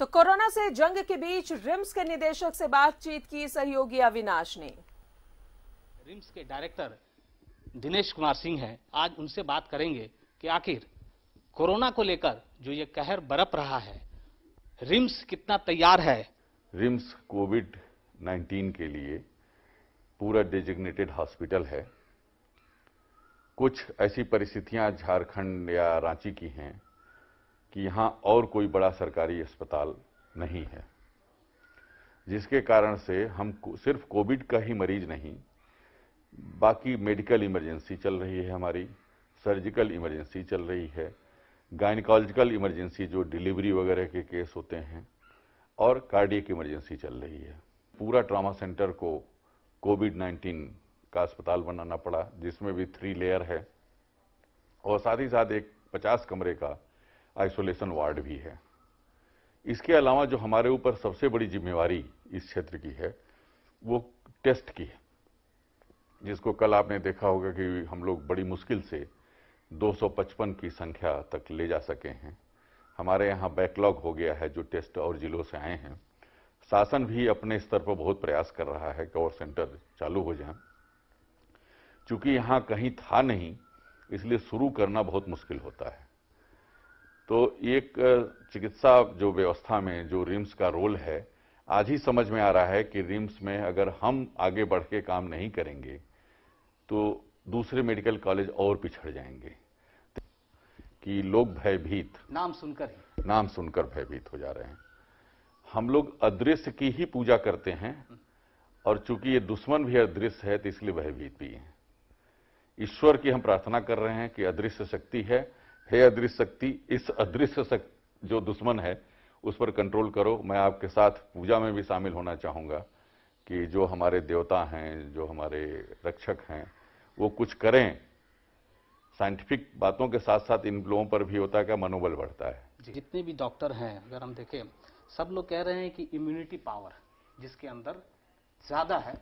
तो कोरोना से जंग के बीच रिम्स के निदेशक से बातचीत की सहयोगी अविनाश ने। रिम्स के डायरेक्टर दिनेश कुमार सिंह हैं, आज उनसे बात करेंगे कि आखिर कोरोना को लेकर जो ये कहर बरप रहा है, रिम्स कितना तैयार है। रिम्स कोविड-19 के लिए पूरा डेजिग्नेटेड हॉस्पिटल है। कुछ ऐसी परिस्थितियां झारखंड या रांची की हैं कि यहां और कोई बड़ा सरकारी अस्पताल नहीं है, जिसके कारण से हम सिर्फ कोविड का ही मरीज नहीं, बाकी मेडिकल इमरजेंसी चल रही है, हमारी सर्जिकल इमरजेंसी चल रही है, गायनिकोलॉजिकल इमरजेंसी जो डिलीवरी वगैरह के केस होते हैं, और कार्डियक इमरजेंसी चल रही है। पूरा ट्रॉमा सेंटर को कोविड-19 का अस्पताल बनाना पड़ा, जिसमें भी 3 लेयर है, और साथ ही साथ एक 50 कमरे का आइसोलेशन वार्ड भी है। इसके अलावा जो हमारे ऊपर सबसे बड़ी जिम्मेवारी इस क्षेत्र की है, वो टेस्ट की है, जिसको कल आपने देखा होगा कि हम लोग बड़ी मुश्किल से 255 की संख्या तक ले जा सके हैं। हमारे यहाँ बैकलॉग हो गया है जो टेस्ट और जिलों से आए हैं। शासन भी अपने स्तर पर बहुत प्रयास कर रहा है कि और सेंटर चालू हो जाए। चूंकि यहाँ कहीं था नहीं, इसलिए शुरू करना बहुत मुश्किल होता है। तो एक चिकित्सा जो व्यवस्था में जो रिम्स का रोल है, आज ही समझ में आ रहा है कि रिम्स में अगर हम आगे बढ़ के काम नहीं करेंगे तो दूसरे मेडिकल कॉलेज और पिछड़ जाएंगे, कि लोग भयभीत, नाम सुनकर भयभीत हो जा रहे हैं। हम लोग अदृश्य की ही पूजा करते हैं, और चूंकि ये दुश्मन भी अदृश्य है तो इसलिए भयभीत भी है। ईश्वर की हम प्रार्थना कर रहे हैं कि अदृश्य शक्ति है, हे अदृश्य शक्ति, इस अदृश्य जो दुश्मन है उस पर कंट्रोल करो। मैं आपके साथ पूजा में भी शामिल होना चाहूंगा कि जो हमारे देवता हैं, जो हमारे रक्षक हैं, वो कुछ करें। साइंटिफिक बातों के साथ साथ इन लोगों पर भी होता है कि मनोबल बढ़ता है। जितने भी डॉक्टर हैं, अगर हम देखें, सब लोग कह रहे हैं कि इम्यूनिटी पावर जिसके अंदर ज्यादा है,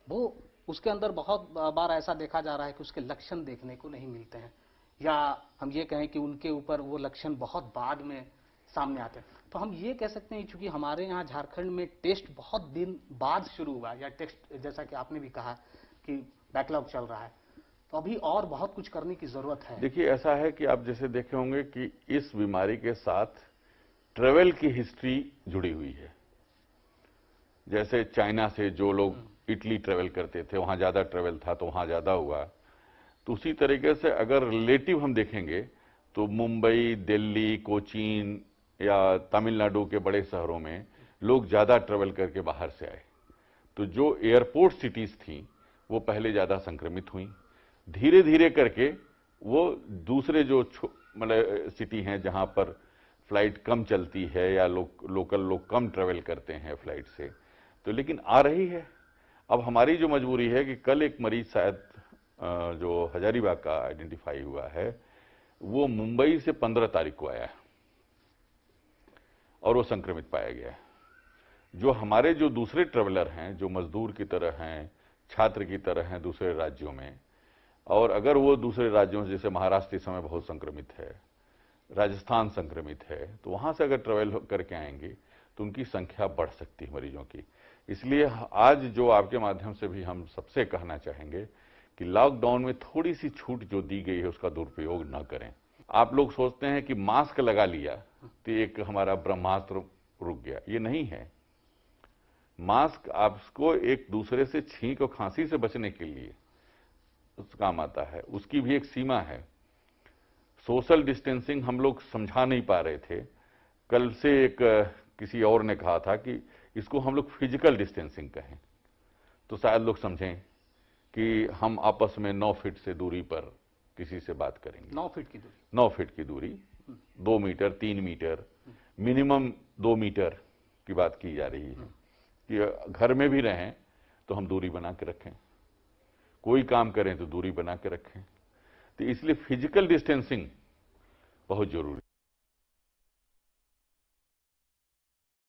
वो उसके अंदर बहुत बार ऐसा देखा जा रहा है कि उसके लक्षण देखने को नहीं मिलते हैं, या हम ये कहें कि उनके ऊपर वो लक्षण बहुत बाद में सामने आते हैं। तो हम ये कह सकते हैं, चूंकि हमारे यहाँ झारखंड में टेस्ट बहुत दिन बाद शुरू हुआ, या टेस्ट जैसा कि आपने भी कहा कि बैकलॉग चल रहा है, तो अभी और बहुत कुछ करने की जरूरत है। देखिए, ऐसा है कि आप जैसे देखे होंगे कि इस बीमारी के साथ ट्रेवल की हिस्ट्री जुड़ी हुई है। जैसे चाइना से जो लोग इटली ट्रेवल करते थे, वहां ज्यादा ट्रेवल था तो वहां ज्यादा हुआ। तो उसी तरीके से अगर रिलेटिव हम देखेंगे तो मुंबई, दिल्ली, कोचीन या तमिलनाडु के बड़े शहरों में लोग ज्यादा ट्रेवल करके बाहर से आए। तो जो एयरपोर्ट सिटीज थी वो पहले ज्यादा संक्रमित हुई, धीरे धीरे करके वो दूसरे जो मतलब सिटी हैं जहां पर फ्लाइट कम चलती है या लोकल लोग कम ट्रेवल करते हैं फ्लाइट से, तो लेकिन आ रही है। अब हमारी जो मजबूरी है कि कल एक मरीज शायद जो हजारीबाग का आइडेंटिफाई हुआ है, वो मुंबई से 15 तारीख को आया है और वो संक्रमित पाया गया है। जो हमारे जो दूसरे ट्रेवलर हैं, जो मजदूर की तरह हैं, छात्र की तरह हैं दूसरे राज्यों में, और अगर वो दूसरे राज्यों जैसे महाराष्ट्र इस समय बहुत संक्रमित है, राजस्थान संक्रमित है, तो वहां से अगर ट्रेवल करके आएंगे तो उनकी संख्या बढ़ सकती है मरीजों की। इसलिए आज जो आपके माध्यम से भी हम सबसे कहना चाहेंगे कि लॉकडाउन में थोड़ी सी छूट जो दी गई है उसका दुरुपयोग न करें। आप लोग सोचते हैं कि मास्क लगा लिया तो एक हमारा ब्रह्मास्त्र रुक गया, ये नहीं है। मास्क आपको एक दूसरे से छींक और खांसी से बचने के लिए उस काम आता है, उसकी भी एक सीमा है। सोशल डिस्टेंसिंग हम लोग समझा नहीं पा रहे थे। कल से एक किसी और ने कहा था कि इसको हम लोग फिजिकल डिस्टेंसिंग कहें, तो शायद लोग समझें कि हम आपस में 9 फीट से दूरी पर किसी से बात करेंगे। 9 फीट की दूरी, 9 फीट की दूरी, 2 मीटर, 3 मीटर, मिनिमम 2 मीटर की बात की जा रही है कि घर में भी रहें तो हम दूरी बना के रखें, कोई काम करें तो दूरी बना के रखें। तो इसलिए फिजिकल डिस्टेंसिंग बहुत जरूरी है।